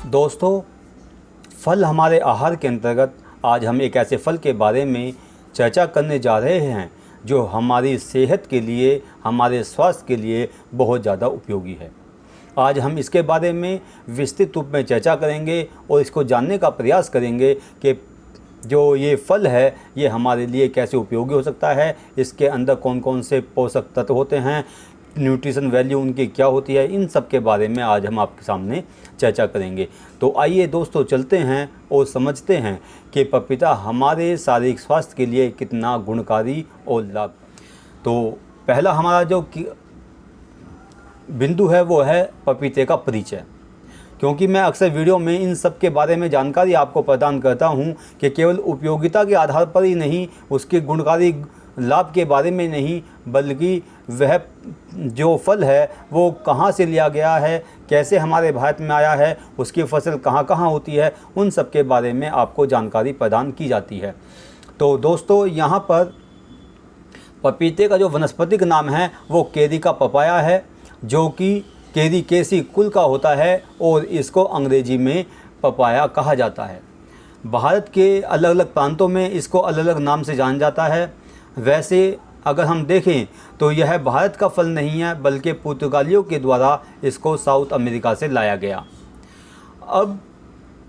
दोस्तों, फल हमारे आहार के अंतर्गत आज हम एक ऐसे फल के बारे में चर्चा करने जा रहे हैं जो हमारी सेहत के लिए, हमारे स्वास्थ्य के लिए बहुत ज़्यादा उपयोगी है। आज हम इसके बारे में विस्तृत रूप में चर्चा करेंगे और इसको जानने का प्रयास करेंगे कि जो ये फल है ये हमारे लिए कैसे उपयोगी हो सकता है, इसके अंदर कौन कौन से पोषक तत्व होते हैं, न्यूट्रिशन वैल्यू उनकी क्या होती है, इन सब के बारे में आज हम आपके सामने चर्चा करेंगे। तो आइए दोस्तों, चलते हैं और समझते हैं कि पपीता हमारे शारीरिक स्वास्थ्य के लिए कितना गुणकारी और लाभ। तो पहला हमारा जो बिंदु है वो है पपीते का परिचय। क्योंकि मैं अक्सर वीडियो में इन सब के बारे में जानकारी आपको प्रदान करता हूं कि केवल उपयोगिता के आधार पर ही नहीं, उसके गुणकारी लाभ के बारे में नहीं, बल्कि वह जो फल है वो कहाँ से लिया गया है, कैसे हमारे भारत में आया है, उसकी फसल कहाँ कहाँ होती है, उन सब के बारे में आपको जानकारी प्रदान की जाती है। तो दोस्तों, यहाँ पर पपीते का जो वनस्पतिक नाम है वो केरिका पपाया है, जो कि केरिकेसी कुल का होता है और इसको अंग्रेजी में पपाया कहा जाता है। भारत के अलग अलग प्रांतों में इसको अलग अलग नाम से जाना जाता है। वैसे अगर हम देखें तो यह भारत का फल नहीं है, बल्कि पुर्तगालियों के द्वारा इसको साउथ अमेरिका से लाया गया। अब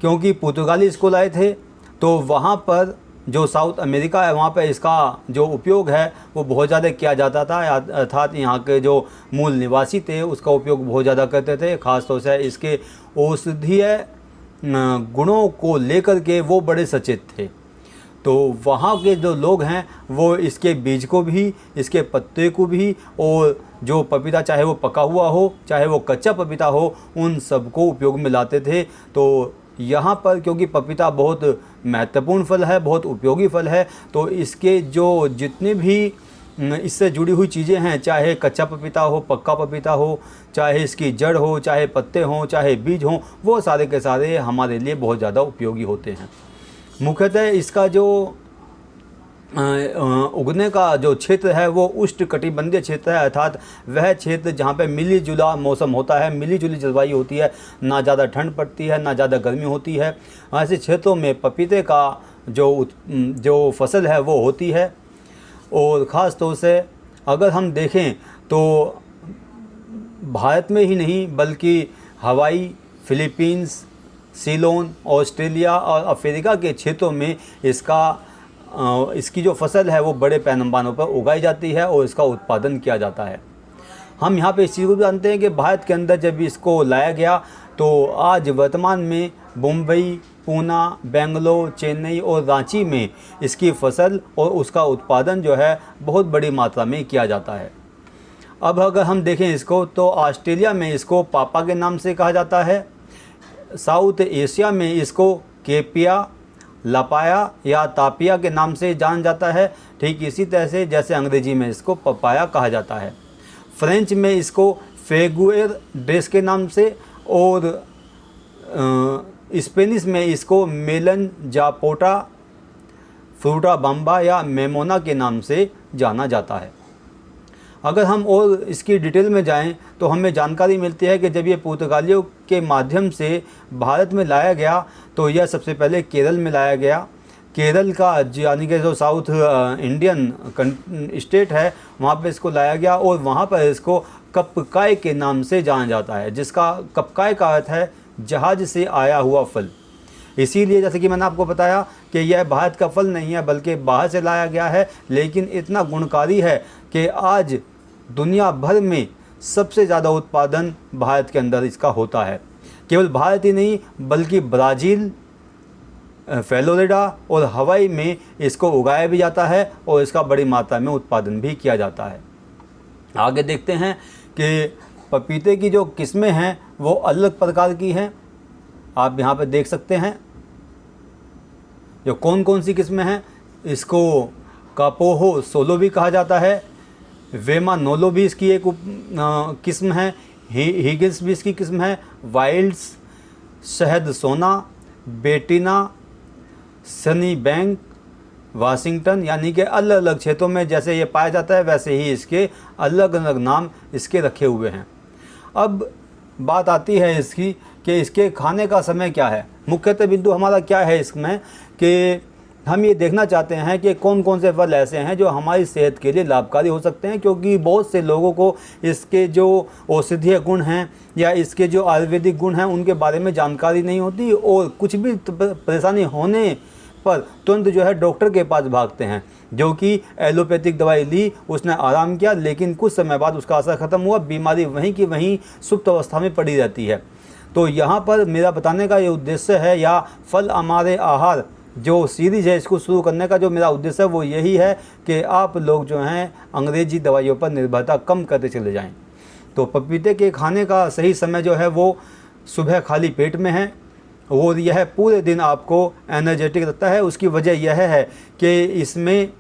क्योंकि पुर्तगाली इसको लाए थे तो वहाँ पर जो साउथ अमेरिका है वहाँ पर इसका जो उपयोग है वो बहुत ज़्यादा किया जाता था, अर्थात यहाँ के जो मूल निवासी थे उसका उपयोग बहुत ज़्यादा करते थे। ख़ास तौर से इसके औषधीय गुणों को लेकर के वो बड़े सचेत थे। तो वहाँ के जो लोग हैं वो इसके बीज को भी, इसके पत्ते को भी, और जो पपीता चाहे वो पका हुआ हो चाहे वो कच्चा पपीता हो, उन सबको उपयोग में लाते थे। तो यहाँ पर क्योंकि पपीता बहुत महत्वपूर्ण फल है, बहुत उपयोगी फल है, तो इसके जो जितने भी इससे जुड़ी हुई चीज़ें हैं, चाहे कच्चा पपीता हो, पक्का पपीता हो, चाहे इसकी जड़ हो, चाहे पत्ते हों, चाहे बीज हों, वो सारे के सारे हमारे लिए बहुत ज़्यादा उपयोगी होते हैं। मुख्यतः इसका जो उगने का जो क्षेत्र है वो उष्णकटिबंधीय क्षेत्र है, अर्थात वह क्षेत्र जहाँ पे मिली जुला मौसम होता है, मिली जुली जलवायु होती है, ना ज़्यादा ठंड पड़ती है ना ज़्यादा गर्मी होती है। ऐसे क्षेत्रों में पपीते का जो फसल है वो होती है। और ख़ास तौर से अगर हम देखें तो भारत में ही नहीं बल्कि हवाई, फिलीपींस, सीलोन, ऑस्ट्रेलिया और अफ्रीका के क्षेत्रों में इसकी जो फसल है वो बड़े पैमानों पर उगाई जाती है और इसका उत्पादन किया जाता है। हम यहाँ पे इस चीज़ को भी जानते हैं कि भारत के अंदर जब इसको लाया गया तो आज वर्तमान में मुंबई, पूना, बेंगलोर, चेन्नई और रांची में इसकी फसल और उसका उत्पादन जो है बहुत बड़ी मात्रा में किया जाता है। अब अगर हम देखें इसको तो ऑस्ट्रेलिया में इसको पापा के नाम से कहा जाता है, साउथ एशिया में इसको केपिया, लपाया या तापिया के नाम से जाना जाता है। ठीक इसी तरह से जैसे अंग्रेजी में इसको पपाया कहा जाता है। फ्रेंच में इसको फेगुएर ड्रेस के नाम से और स्पेनिश में इसको मेलन जापोटा, फ्रूटा बम्बा या मेमोना के नाम से जाना जाता है। अगर हम और इसकी डिटेल में जाएं तो हमें जानकारी मिलती है कि जब ये पुर्तगालियों के माध्यम से भारत में लाया गया तो यह सबसे पहले केरल में लाया गया। केरल का यानी कि जो साउथ इंडियन स्टेट है वहाँ पे इसको लाया गया और वहाँ पर इसको कपकाय के नाम से जाना जाता है, जिसका कपकाय का अर्थ है जहाज़ से आया हुआ फल। इसीलिए जैसे कि मैंने आपको बताया कि यह भारत का फल नहीं है बल्कि बाहर से लाया गया है, लेकिन इतना गुणकारी है कि आज दुनिया भर में सबसे ज़्यादा उत्पादन भारत के अंदर इसका होता है। केवल भारत ही नहीं बल्कि ब्राज़ील, फ्लोरिडा और हवाई में इसको उगाया भी जाता है और इसका बड़ी मात्रा में उत्पादन भी किया जाता है। आगे देखते हैं कि पपीते की जो किस्में हैं वो अलग प्रकार की हैं। आप यहाँ पर देख सकते हैं जो कौन कौन सी किस्में हैं। इसको कापोहो सोलो भी कहा जाता है, वेमा नोलो भी इसकी एक किस्म है, हिगिल्स भी इसकी किस्म है, वाइल्ड्स, शहद सोना, बेटिना, सनी बैंक, वाशिंगटन, यानी कि अलग अलग क्षेत्रों में जैसे ये पाया जाता है वैसे ही इसके अलग अलग नाम इसके रखे हुए हैं। अब बात आती है इसकी कि इसके खाने का समय क्या है। मुख्यतः बिंदु हमारा क्या है इसमें कि हम ये देखना चाहते हैं कि कौन कौन से फल ऐसे हैं जो हमारी सेहत के लिए लाभकारी हो सकते हैं, क्योंकि बहुत से लोगों को इसके जो औषधीय गुण हैं या इसके जो आयुर्वेदिक गुण हैं उनके बारे में जानकारी नहीं होती, और कुछ भी परेशानी होने पर तुरंत जो है डॉक्टर के पास भागते हैं, जो कि एलोपैथिक दवाई ली, उसने आराम किया, लेकिन कुछ समय बाद उसका असर ख़त्म हुआ, बीमारी वहीं की वहीं सुप्त अवस्था में पड़ी रहती है। तो यहाँ पर मेरा बताने का ये उद्देश्य है, या फल हमारे आहार जो सीरीज़ है इसको शुरू करने का जो मेरा उद्देश्य है वो यही है कि आप लोग जो हैं अंग्रेजी दवाइयों पर निर्भरता कम करते चले जाएं। तो पपीते के खाने का सही समय जो है वो सुबह खाली पेट में है, और यह पूरे दिन आपको एनर्जेटिक रखता है। उसकी वजह यह है कि इसमें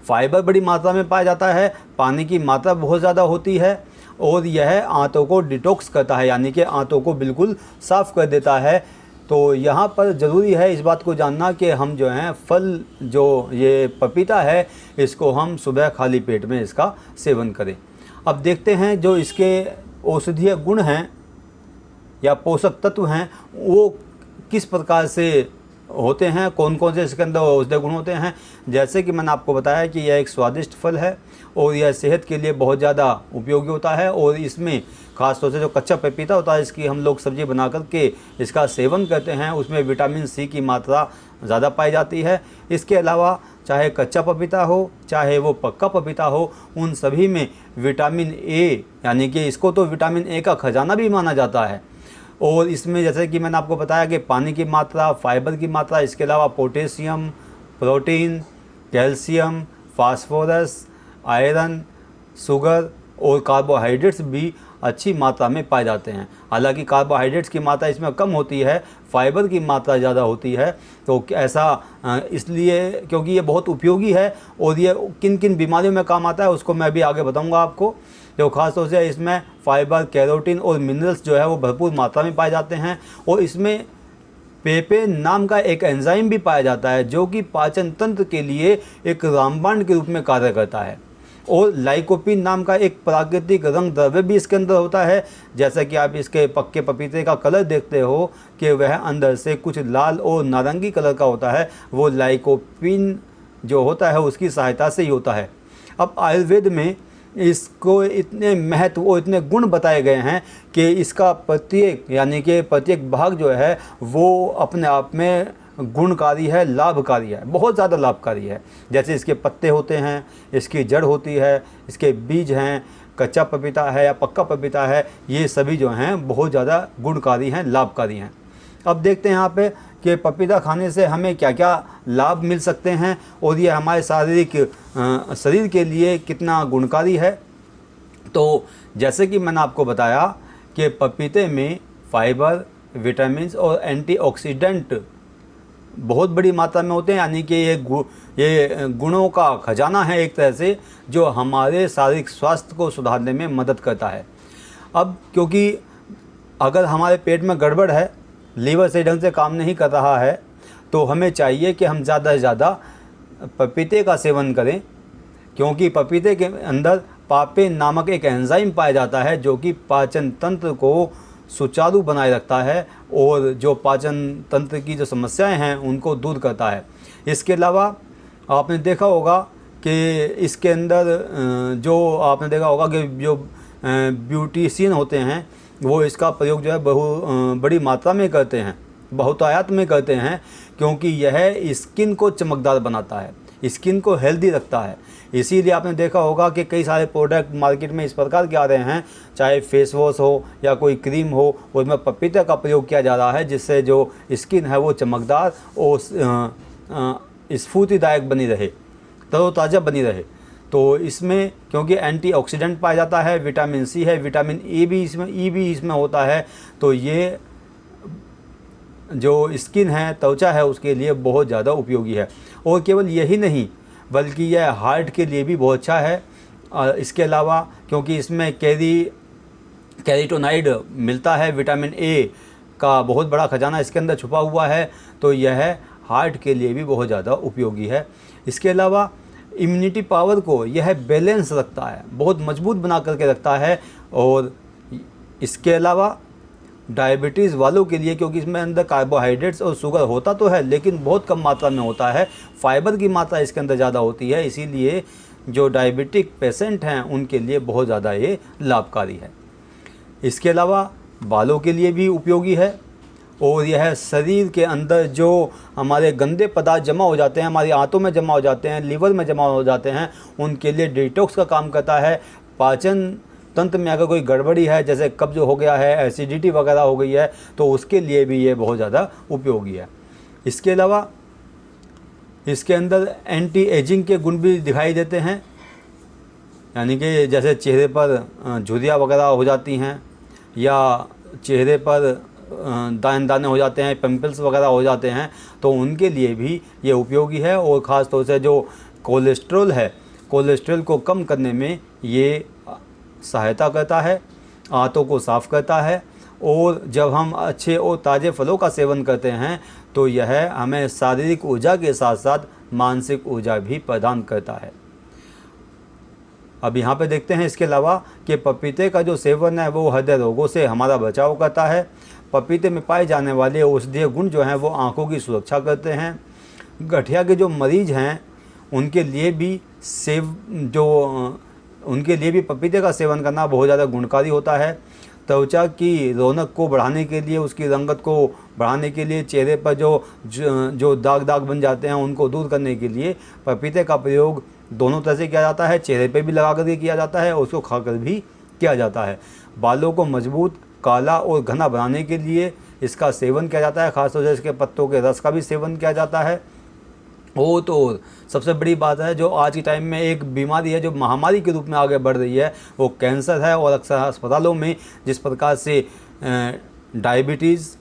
फाइबर बड़ी मात्रा में पाया जाता है, पानी की मात्रा बहुत ज़्यादा होती है, और यह आंतों को डिटॉक्स करता है, यानी कि आंतों को बिल्कुल साफ़ कर देता है। तो यहाँ पर ज़रूरी है इस बात को जानना कि हम जो हैं फल जो ये पपीता है इसको हम सुबह खाली पेट में इसका सेवन करें। अब देखते हैं जो इसके औषधीय गुण हैं या पोषक तत्व हैं वो किस प्रकार से होते हैं, कौन कौन से इसके अंदर औषधीय गुण होते हैं। जैसे कि मैंने आपको बताया कि यह एक स्वादिष्ट फल है और यह सेहत के लिए बहुत ज़्यादा उपयोगी होता है, और इसमें ख़ास तौर से जो कच्चा पपीता होता है इसकी हम लोग सब्ज़ी बना करके इसका सेवन करते हैं, उसमें विटामिन सी की मात्रा ज़्यादा पाई जाती है। इसके अलावा चाहे कच्चा पपीता हो चाहे वो पक्का पपीता हो, उन सभी में विटामिन ए, यानी कि इसको तो विटामिन ए का खजाना भी माना जाता है। और इसमें जैसे कि मैंने आपको बताया कि पानी की मात्रा, फाइबर की मात्रा, इसके अलावा potassium, protein, calcium, phosphorus, iron, sugar और कार्बोहाइड्रेट्स भी अच्छी मात्रा में पाए जाते हैं। हालांकि कार्बोहाइड्रेट्स की मात्रा इसमें कम होती है, फाइबर की मात्रा ज़्यादा होती है। तो ऐसा इसलिए क्योंकि ये बहुत उपयोगी है, और ये किन किन बीमारियों में काम आता है उसको मैं भी आगे बताऊंगा आपको। जो खास तौर से इसमें फाइबर, कैरोटीन और मिनरल्स जो है वो भरपूर मात्रा में पाए जाते हैं, और इसमें पेपेन नाम का एक एंजाइम भी पाया जाता है जो कि पाचन तंत्र के लिए एक रामबाण के रूप में कार्य करता है। और लाइकोपिन नाम का एक प्राकृतिक रंग द्रव्य भी इसके अंदर होता है। जैसा कि आप इसके पक्के पपीते का कलर देखते हो कि वह अंदर से कुछ लाल और नारंगी कलर का होता है, वो लाइकोपिन जो होता है उसकी सहायता से ही होता है। अब आयुर्वेद में इसको इतने महत्व और इतने गुण बताए गए हैं कि इसका प्रत्येक यानी कि प्रत्येक भाग जो है वो अपने आप में गुणकारी है, लाभकारी है, बहुत ज़्यादा लाभकारी है। जैसे इसके पत्ते होते हैं, इसकी जड़ होती है, इसके बीज हैं, कच्चा पपीता है या पक्का पपीता है, ये सभी जो हैं बहुत ज़्यादा गुणकारी हैं, लाभकारी हैं। अब देखते हैं यहाँ पे कि पपीता खाने से हमें क्या क्या लाभ मिल सकते हैं और ये हमारे शरीर के लिए कितना गुणकारी है। तो जैसे कि मैंने आपको बताया कि पपीते में फाइबर, विटामिन्स और एंटीऑक्सीडेंट बहुत बड़ी मात्रा में होते हैं, यानी कि ये गुणों का खजाना है एक तरह से, जो हमारे शारीरिक स्वास्थ्य को सुधारने में मदद करता है। अब क्योंकि अगर हमारे पेट में गड़बड़ है, लीवर सही ढंग से काम नहीं कर रहा है, तो हमें चाहिए कि हम ज़्यादा से ज़्यादा पपीते का सेवन करें, क्योंकि पपीते के अंदर पापेन नामक एक एंजाइम पाया जाता है जो कि पाचन तंत्र को सुचारू बनाए रखता है और जो पाचन तंत्र की जो समस्याएं हैं उनको दूर करता है। इसके अलावा आपने देखा होगा कि इसके अंदर जो आपने देखा होगा कि जो ब्यूटिशियन होते हैं वो इसका प्रयोग जो है बड़ी मात्रा में करते हैं, बहुतायत में करते हैं, क्योंकि यह स्किन को चमकदार बनाता है, स्किन को हेल्दी रखता है। इसीलिए आपने देखा होगा कि कई सारे प्रोडक्ट मार्केट में इस प्रकार के आ रहे हैं, चाहे फेस वॉश हो या कोई क्रीम हो, उसमें पपीते का प्रयोग किया जा रहा है, जिससे जो स्किन है वो चमकदार और स्फूर्तिदायक बनी रहे, तरोताज़ा बनी रहे। तो इसमें क्योंकि एंटीऑक्सीडेंट पाया जाता है, विटामिन सी है, विटामिन ई भी इसमें होता है, तो ये जो स्किन है, त्वचा है, उसके लिए बहुत ज़्यादा उपयोगी है। और केवल यही नहीं बल्कि यह हार्ट के लिए भी बहुत अच्छा है। इसके अलावा क्योंकि इसमें कैरोटीनॉइड मिलता है, विटामिन ए का बहुत बड़ा खजाना इसके अंदर छुपा हुआ है, तो यह हार्ट के लिए भी बहुत ज़्यादा उपयोगी है। इसके अलावा इम्यूनिटी पावर को यह बैलेंस रखता है, बहुत मजबूत बना करके रखता है। और इसके अलावा डायबिटीज़ वालों के लिए, क्योंकि इसमें अंदर कार्बोहाइड्रेट्स और शुगर होता तो है लेकिन बहुत कम मात्रा में होता है, फाइबर की मात्रा इसके अंदर ज़्यादा होती है, इसीलिए जो डायबिटिक पेशेंट हैं उनके लिए बहुत ज़्यादा ये लाभकारी है। इसके अलावा बालों के लिए भी उपयोगी है, और यह शरीर के अंदर जो हमारे गंदे पदार्थ जमा हो जाते हैं, हमारी आंतों में जमा हो जाते हैं, लीवर में जमा हो जाते हैं, उनके लिए डिटॉक्स का काम करता है। पाचन तंत्र में अगर कोई गड़बड़ी है, जैसे कब्ज हो गया है, एसिडिटी वगैरह हो गई है, तो उसके लिए भी ये बहुत ज़्यादा उपयोगी है। इसके अलावा इसके अंदर एंटी एजिंग के गुण भी दिखाई देते हैं, यानी कि जैसे चेहरे पर झुर्रियाँ वगैरह हो जाती हैं, या चेहरे पर दाने दाने हो जाते हैं, पिंपल्स वगैरह हो जाते हैं, तो उनके लिए भी ये उपयोगी है। और ख़ास तौर से जो कोलेस्ट्रॉल है, कोलेस्ट्रॉल को कम करने में ये सहायता करता है, आंतों को साफ़ करता है। और जब हम अच्छे और ताज़े फलों का सेवन करते हैं तो यह हमें शारीरिक ऊर्जा के साथ साथ मानसिक ऊर्जा भी प्रदान करता है। अब यहाँ पे देखते हैं इसके अलावा कि पपीते का जो सेवन है वो हृदय रोगों से हमारा बचाव करता है। पपीते में पाए जाने वाले औषधीय गुण जो हैं वो आँखों की सुरक्षा करते हैं। गठिया के जो मरीज़ हैं उनके लिए भी पपीते का सेवन करना बहुत ज़्यादा गुणकारी होता है। त्वचा की रौनक को बढ़ाने के लिए, उसकी रंगत को बढ़ाने के लिए, चेहरे पर जो दाग बन जाते हैं उनको दूर करने के लिए पपीते का प्रयोग दोनों तरह से किया जाता है। चेहरे पे भी लगा करके किया जाता है और उसको खाकर भी किया जाता है। बालों को मजबूत, काला और घना बनाने के लिए इसका सेवन किया जाता है। खासतौर से इसके पत्तों के रस का भी सेवन किया जाता है। तो सबसे बड़ी बात है, जो आज के टाइम में एक बीमारी है जो महामारी के रूप में आगे बढ़ रही है, वो कैंसर है। और अक्सर अस्पतालों में जिस प्रकार से डायबिटीज़,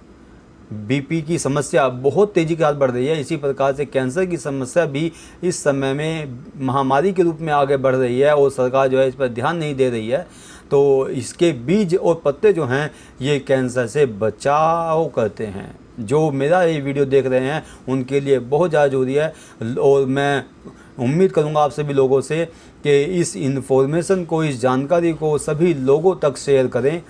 बीपी की समस्या बहुत तेज़ी के साथ बढ़ रही है, इसी प्रकार से कैंसर की समस्या भी इस समय में महामारी के रूप में आगे बढ़ रही है और सरकार जो है इस पर ध्यान नहीं दे रही है। तो इसके बीज और पत्ते जो हैं ये कैंसर से बचाव करते हैं। जो मेरा ये वीडियो देख रहे हैं उनके लिए बहुत ज़्यादा ज़रूरी है। और मैं उम्मीद करूँगा आप सभी लोगों से कि इस इन्फॉर्मेशन को, इस जानकारी को सभी लोगों तक शेयर करें,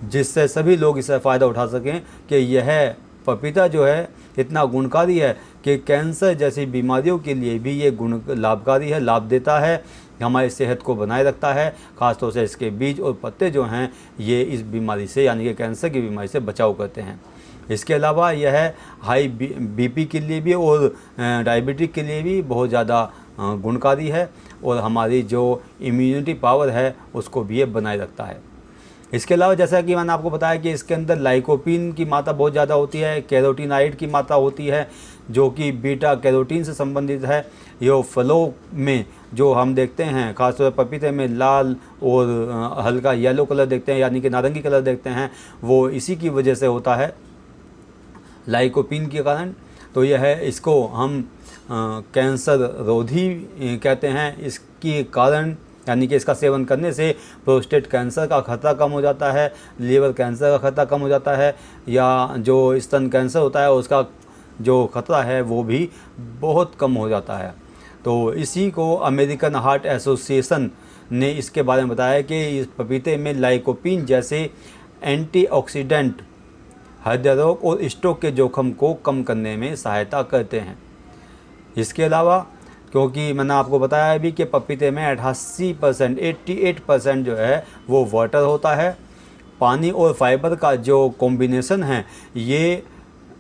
जिससे सभी लोग इससे फ़ायदा उठा सकें कि यह पपीता जो है इतना गुणकारी है कि कैंसर जैसी बीमारियों के लिए भी ये गुण लाभकारी है, लाभ देता है, हमारी सेहत को बनाए रखता है। ख़ासतौर से इसके बीज और पत्ते जो हैं ये इस बीमारी से, यानी कि कैंसर की बीमारी से बचाव करते हैं। इसके अलावा यह हाई बीपी के लिए भी और डायबिटिक के लिए भी बहुत ज़्यादा गुणकारी है और हमारी जो इम्यूनिटी पावर है उसको भी ये बनाए रखता है। इसके अलावा जैसा कि मैंने आपको बताया कि इसके अंदर लाइकोपीन की मात्रा बहुत ज़्यादा होती है, कैरोटीनाइड की मात्रा होती है जो कि बीटा कैरोटीन से संबंधित है। ये फलों में जो हम देखते हैं, खासतौर पर पपीते में लाल और हल्का येलो कलर देखते हैं, यानी कि नारंगी कलर देखते हैं, वो इसी की वजह से होता है, लाइकोपीन के कारण। तो यह है, इसको हम कैंसर रोधी कहते हैं। इसके कारण, यानी कि इसका सेवन करने से प्रोस्टेट कैंसर का खतरा कम हो जाता है, लीवर कैंसर का खतरा कम हो जाता है, या जो स्तन कैंसर होता है उसका जो खतरा है वो भी बहुत कम हो जाता है। तो इसी को अमेरिकन हार्ट एसोसिएशन ने इसके बारे में बताया कि इस पपीते में लाइकोपीन जैसे एंटीऑक्सीडेंट हृदय रोग और स्ट्रोक के जोखम को कम करने में सहायता करते हैं। इसके अलावा क्योंकि मैंने आपको बताया भी कि पपीते में 88% जो है वो वाटर होता है। पानी और फाइबर का जो कॉम्बिनेशन है ये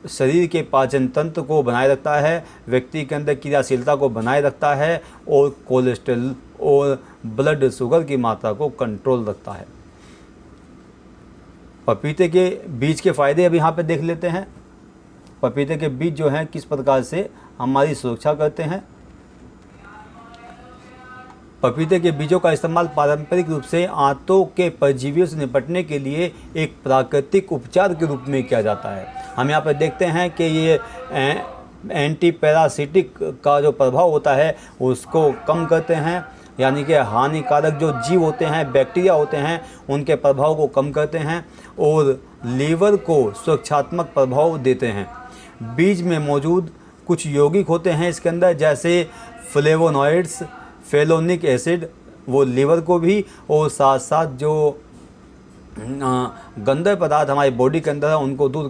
शरीर के पाचन तंत्र को बनाए रखता है, व्यक्ति के अंदर क्रियाशीलता को बनाए रखता है और कोलेस्ट्रॉल और ब्लड शुगर की मात्रा को कंट्रोल रखता है। पपीते के बीज के फ़ायदे अब यहाँ पे देख लेते हैं। पपीते के बीज जो हैं किस प्रकार से हमारी सुरक्षा करते हैं। पपीते के बीजों का इस्तेमाल पारंपरिक रूप से आंतों के परजीवियों से निपटने के लिए एक प्राकृतिक उपचार के रूप में किया जाता है। हम यहाँ पर देखते हैं कि ये एंटी पैरासिटिक का जो प्रभाव होता है उसको कम करते हैं, यानी कि हानिकारक जो जीव होते हैं, बैक्टीरिया होते हैं, उनके प्रभाव को कम करते हैं और लीवर को सुरक्षात्मक प्रभाव देते हैं। बीज में मौजूद कुछ यौगिक होते हैं इसके अंदर, जैसे फ्लेवोनॉइड्स, फेलोनिक एसिड, वो लीवर को भी और साथ साथ जो गंदे पदार्थ हमारी बॉडी के अंदर है उनको दूर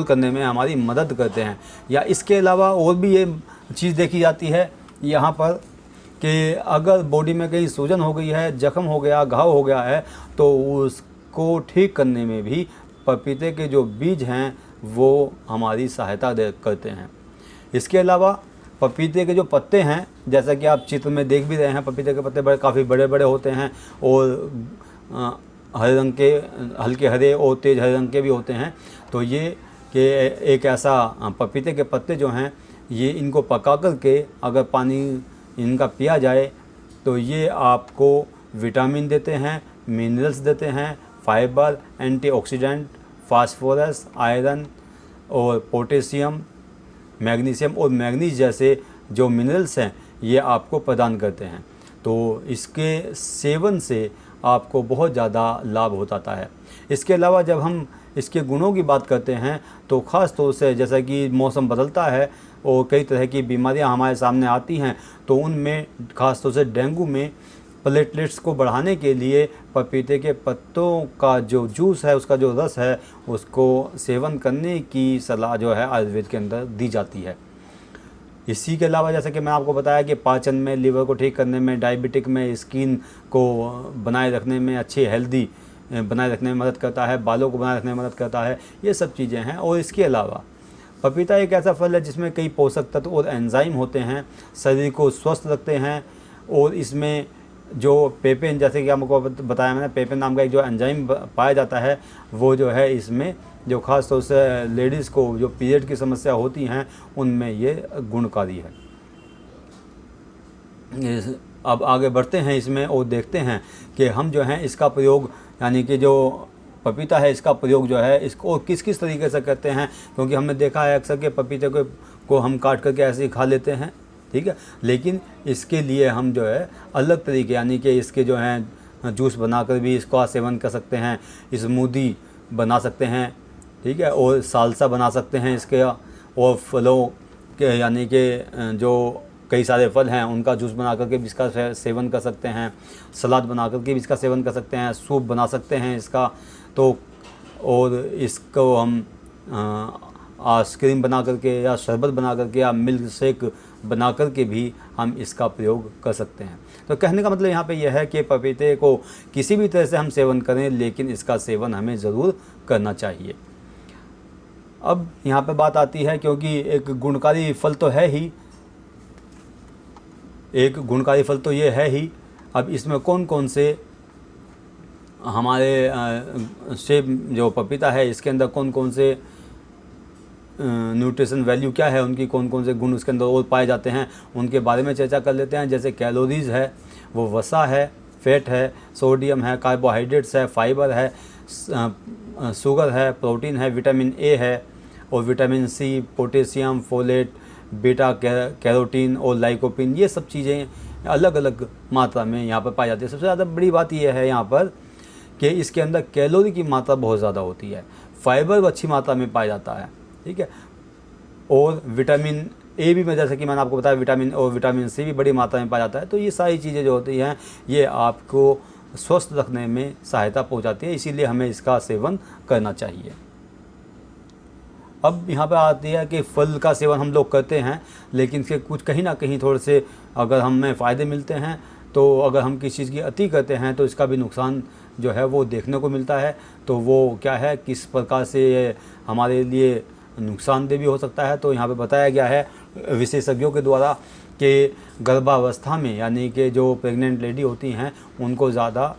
करने में हमारी मदद करते हैं। या इसके अलावा और भी ये चीज़ देखी जाती है यहाँ पर कि अगर बॉडी में कहीं सूजन हो गई है, जख्म हो गया, घाव हो गया है, तो उसको ठीक करने में भी पपीते के जो बीज हैं वो हमारी सहायता करते हैं। इसके अलावा पपीते के जो पत्ते हैं, जैसा कि आप चित्र में देख भी रहे हैं, पपीते के पत्ते काफ़ी बड़े बड़े होते हैं और हरे रंग के, हल्के हरे और तेज़ हरे रंग के भी होते हैं। तो ये कि एक ऐसा पपीते के पत्ते जो हैं, ये इनको पका करके अगर पानी इनका पिया जाए तो ये आपको विटामिन देते हैं, मिनरल्स देते हैं, फाइबर, एंटीऑक्सीडेंट, फास्फोरस, आयरन और पोटेशियम, मैग्नीशियम और मैंगनीज जैसे जो मिनरल्स हैं ये आपको प्रदान करते हैं। तो इसके सेवन से आपको बहुत ज़्यादा लाभ हो जाता है। इसके अलावा जब हम इसके गुणों की बात करते हैं तो ख़ास तौर से जैसा कि मौसम बदलता है और कई तरह की बीमारियां हमारे सामने आती हैं, तो उनमें ख़ास तौर से डेंगू में प्लेटलेट्स को बढ़ाने के लिए पपीते के पत्तों का जो जूस है, उसका जो रस है, उसको सेवन करने की सलाह जो है आयुर्वेद के अंदर दी जाती है। इसी के अलावा जैसे कि मैं आपको बताया कि पाचन में, लिवर को ठीक करने में, डायबिटिक में, स्किन को बनाए रखने में, अच्छी हेल्दी बनाए रखने में मदद करता है, बालों को बनाए रखने में मदद करता है, ये सब चीज़ें हैं। और इसके अलावा पपीता एक ऐसा फल है जिसमें कई पोषक तत्व और एंजाइम होते हैं, शरीर को स्वस्थ रखते हैं। और इसमें जो पेपेन, जैसे कि आपको बताया मैंने, पेपेन नाम का एक जो एंजाइम पाया जाता है, वो जो है इसमें जो ख़ास तौर से लेडीज़ को जो पीरियड की समस्या होती हैं उनमें ये गुणकारी है। अब आगे बढ़ते हैं इसमें और देखते हैं कि हम जो हैं इसका प्रयोग, यानी कि जो पपीता है इसका प्रयोग जो है इसको किस किस तरीके से करते हैं। क्योंकि हमने देखा है अक्सर कि पपीते को हम काट करके ऐसे ही खा लेते हैं, ठीक है, लेकिन इसके लिए हम जो है अलग तरीके, यानी कि इसके जो हैं जूस बनाकर भी इसका सेवन कर सकते हैं, स्मूदी बना सकते हैं, ठीक है, और सालसा बना सकते हैं इसके। और फलों के, यानी कि जो कई सारे फल हैं उनका जूस बना करके भी इसका सेवन कर सकते हैं, सलाद बना करके भी इसका सेवन कर सकते हैं, सूप बना सकते हैं इसका। तो और इसको हम आइसक्रीम बना करके या शरबत बना करके या मिल्क शेक बना करके भी हम इसका प्रयोग कर सकते हैं। तो कहने का मतलब यहाँ पे यह है कि पपीते को किसी भी तरह से हम सेवन करें, लेकिन इसका सेवन हमें ज़रूर करना चाहिए। अब यहाँ पे बात आती है, क्योंकि एक गुणकारी फल तो है ही, एक गुणकारी फल तो ये है ही, अब इसमें कौन कौन से हमारे सेब जो पपीता है इसके अंदर कौन कौन से न्यूट्रिशन वैल्यू क्या है, उनकी कौन कौन से गुण उसके अंदर और पाए जाते हैं, उनके बारे में चर्चा कर लेते हैं। जैसे कैलोरीज़ है, वो वसा है, फैट है, सोडियम है, कार्बोहाइड्रेट्स है, फाइबर है, शुगर है, प्रोटीन है, विटामिन ए है और vitamin C, potassium, folate, beta carotene और लाइकोपिन, ये सब चीज़ें अलग अलग मात्रा में यहाँ पर पाई जाती है। सबसे ज़्यादा बड़ी बात यह है यहाँ पर कि इसके अंदर कैलोरी की मात्रा बहुत ज़्यादा होती है, फाइबर अच्छी मात्रा में पाया जाता है, ठीक है, और विटामिन ए भी, जैसे कि मैंने आपको बताया, विटामिन और विटामिन सी भी बड़ी मात्रा में पाया जाता है। तो ये सारी चीज़ें जो होती हैं ये आपको स्वस्थ रखने में सहायता पहुँचाती है, इसीलिए हमें इसका सेवन करना चाहिए। अब यहाँ पे आती है कि फल का सेवन हम लोग करते हैं, लेकिन इसके कुछ कहीं ना कहीं थोड़े से अगर हमें फ़ायदे मिलते हैं, तो अगर हम किसी चीज़ की अति करते हैं तो इसका भी नुकसान जो है वो देखने को मिलता है। तो वो क्या है, किस प्रकार से ये हमारे लिए नुकसानदेह भी हो सकता है। तो यहाँ पे बताया गया है विशेषज्ञों के द्वारा कि गर्भावस्था में, यानी कि जो प्रेग्नेंट लेडी होती हैं, उनको ज़्यादा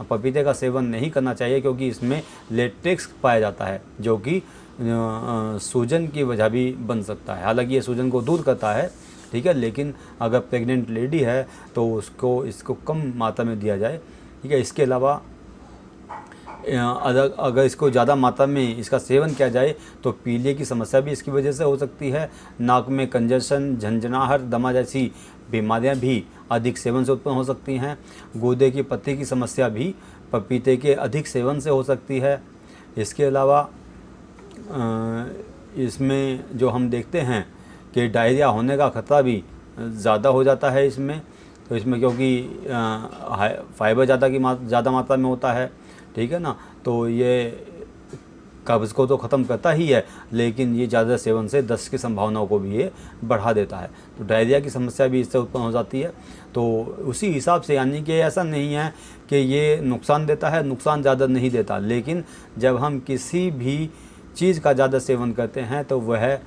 पपीते का सेवन नहीं करना चाहिए, क्योंकि इसमें लेटेक्स पाया जाता है जो कि सूजन की वजह भी बन सकता है। हालांकि ये सूजन को दूर करता है, ठीक है, लेकिन अगर प्रेग्नेंट लेडी है तो उसको इसको कम मात्रा में दिया जाए, ठीक है। इसके अलावा अगर इसको ज़्यादा मात्रा में इसका सेवन किया जाए तो पीलिया की समस्या भी इसकी वजह से हो सकती है। नाक में कंजशन, झंझनाहट, दमा जैसी बीमारियां भी अधिक सेवन से उत्पन्न हो सकती हैं। गुर्दे की पत्ती की समस्या भी पपीते के अधिक सेवन से हो सकती है। इसके अलावा इसमें जो हम देखते हैं कि डायरिया होने का ख़तरा भी ज़्यादा हो जाता है इसमें। तो इसमें क्योंकि फाइबर ज़्यादा मात्रा में होता है, ठीक है ना। तो ये कब्ज़ को तो ख़त्म करता ही है, लेकिन ये ज़्यादा सेवन से दस्त की संभावनाओं को भी ये बढ़ा देता है। तो डायरिया की समस्या भी इससे उत्पन्न हो जाती है। तो उसी हिसाब से, यानी कि ऐसा नहीं है कि ये नुकसान देता है, नुकसान ज़्यादा नहीं देता, लेकिन जब हम किसी भी चीज़ का ज़्यादा सेवन करते हैं तो वह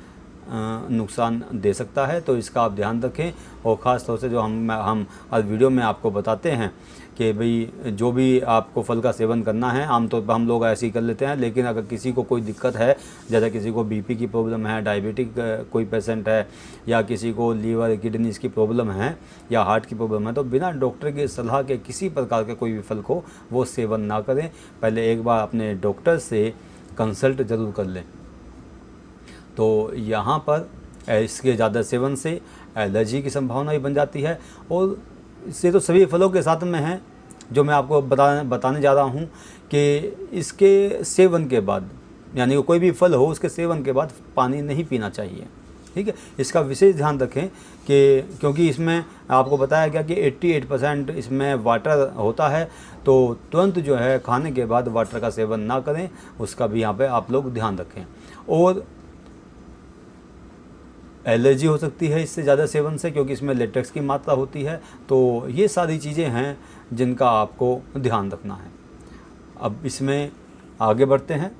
नुकसान दे सकता है। तो इसका आप ध्यान रखें। और ख़ास तौर से जो हम हर वीडियो में आपको बताते हैं कि भाई जो भी आपको फल का सेवन करना है, आमतौर पर हम लोग ऐसे ही कर लेते हैं, लेकिन अगर किसी को कोई दिक्कत है, जैसे किसी को बीपी की प्रॉब्लम है, डायबिटिक कोई पेशेंट है, या किसी को लीवर किडनीज की प्रॉब्लम है, या हार्ट की प्रॉब्लम है, तो बिना डॉक्टर की सलाह के किसी प्रकार के कोई भी फल को वो सेवन ना करें। पहले एक बार अपने डॉक्टर से कंसल्ट ज़रूर कर लें। तो यहाँ पर इसके ज़्यादा सेवन से एलर्जी की संभावना भी बन जाती है। और इससे तो सभी फलों के साथ में है जो मैं आपको बताने जा रहा हूँ कि इसके सेवन के बाद, यानी कि कोई भी फल हो उसके सेवन के बाद पानी नहीं पीना चाहिए। ठीक है, इसका विशेष ध्यान रखें कि क्योंकि इसमें आपको बताया गया कि 88% इसमें वाटर होता है, तो तुरंत जो है खाने के बाद वाटर का सेवन ना करें, उसका भी यहाँ पे आप लोग ध्यान रखें। और एलर्जी हो सकती है इससे ज़्यादा सेवन से, क्योंकि इसमें लेटेक्स की मात्रा होती है। तो ये सारी चीज़ें हैं जिनका आपको ध्यान रखना है। अब इसमें आगे बढ़ते हैं।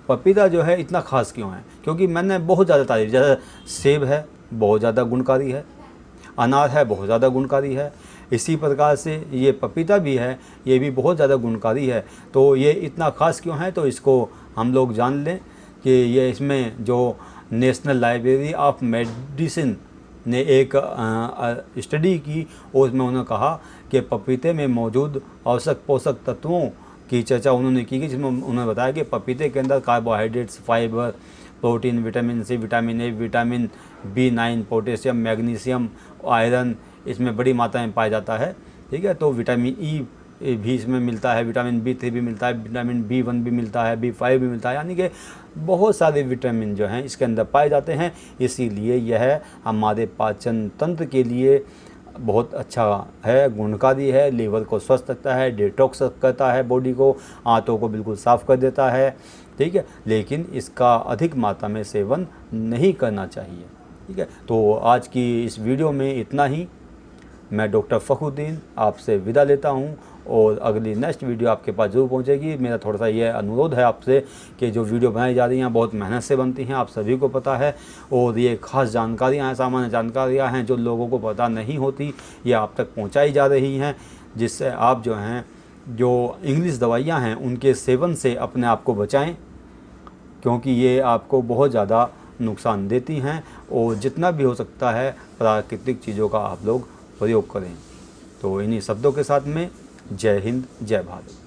पपीता जो है इतना ख़ास क्यों है? क्योंकि मैंने बहुत ज़्यादा तारीफ, जैसे सेब है बहुत ज़्यादा गुणकारी है, अनार है बहुत ज़्यादा गुणकारी है, इसी प्रकार से ये पपीता भी है, ये भी बहुत ज़्यादा गुणकारी है। तो ये इतना ख़ास क्यों है, तो इसको हम लोग जान लें कि ये इसमें जो नेशनल लाइब्रेरी ऑफ मेडिसिन ने एक स्टडी की, और उसमें उन्होंने कहा कि पपीते में मौजूद आवश्यक पोषक तत्वों की चर्चा उन्होंने की, जिसमें उन्होंने बताया कि पपीते के अंदर carbohydrates, fibre, protein, vitamin C, vitamin A, vitamin B9, potassium, magnesium, iron इसमें बड़ी मात्रा में पाया जाता है। ठीक है, तो विटामिन ई भी इसमें मिलता है, विटामिन B3 भी मिलता है, विटामिन B1 भी मिलता है, B5 भी मिलता है, यानी कि बहुत सारे विटामिन जो हैं इसके अंदर पाए जाते हैं। इसीलिए यह हमारे पाचन तंत्र के लिए बहुत अच्छा है, गुणकारी है, लीवर को स्वस्थ रखता है, डिटॉक्स करता है बॉडी को, आंतों को बिल्कुल साफ़ कर देता है। ठीक है, लेकिन इसका अधिक मात्रा में सेवन नहीं करना चाहिए। ठीक है, तो आज की इस वीडियो में इतना ही। मैं डॉक्टर फ़खरुद्दीन आपसे विदा लेता हूं, और अगली नेक्स्ट वीडियो आपके पास जरूर पहुंचेगी। मेरा थोड़ा सा ये अनुरोध है आपसे कि जो वीडियो बनाई जा रही हैं बहुत मेहनत से बनती हैं, आप सभी को पता है, और ये खास जानकारियां हैं, सामान्य जानकारियां हैं जो लोगों को पता नहीं होती, ये आप तक पहुंचाई जा रही हैं, जिससे आप जो हैं जो इंग्लिश दवाइयाँ हैं उनके सेवन से अपने आप को बचाएँ, क्योंकि ये आपको बहुत ज़्यादा नुकसान देती हैं। और जितना भी हो सकता है प्राकृतिक चीज़ों का आप लोग प्रयोग करें। तो इन्हीं शब्दों के साथ में जय हिंद, जय भारत।